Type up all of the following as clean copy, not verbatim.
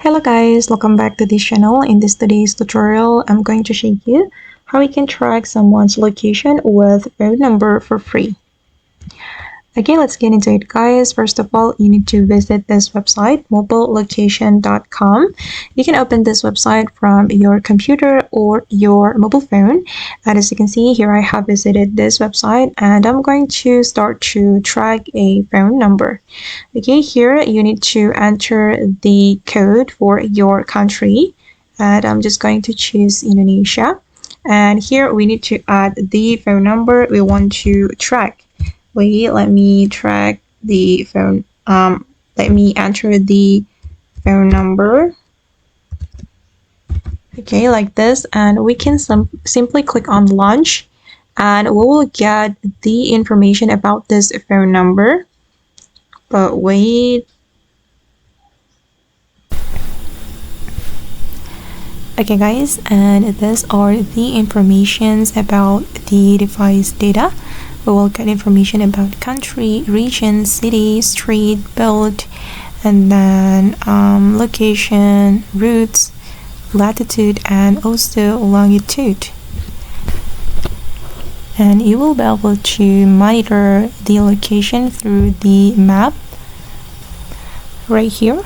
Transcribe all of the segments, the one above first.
Hello guys, welcome back to this channel. In today's tutorial, I'm going to show you how we can track someone's location with phone number for free. Okay, let's get into it guys. First of all, you need to visit this website, mobilelocation.com. You can open this website from your computer or your mobile phone. And as you can see here, I have visited this website and I'm going to start to track a phone number. Okay, here you need to enter the code for your country. And I'm just going to choose Indonesia. And here we need to add the phone number we want to track. Wait, let me track the phone. Let me enter the phone number. Okay, like this, and we can simply click on launch, and we will get the information about this phone number. But wait. Okay guys, and these are the informations about the device data. We will get information about country, region, city, street, build, and then location, routes, latitude, and also longitude. And you will be able to monitor the location through the map right here.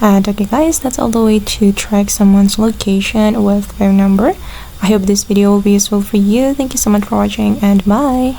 And okay guys, that's all the way to track someone's location with phone number. I hope this video will be useful for you. Thank you so much for watching and bye.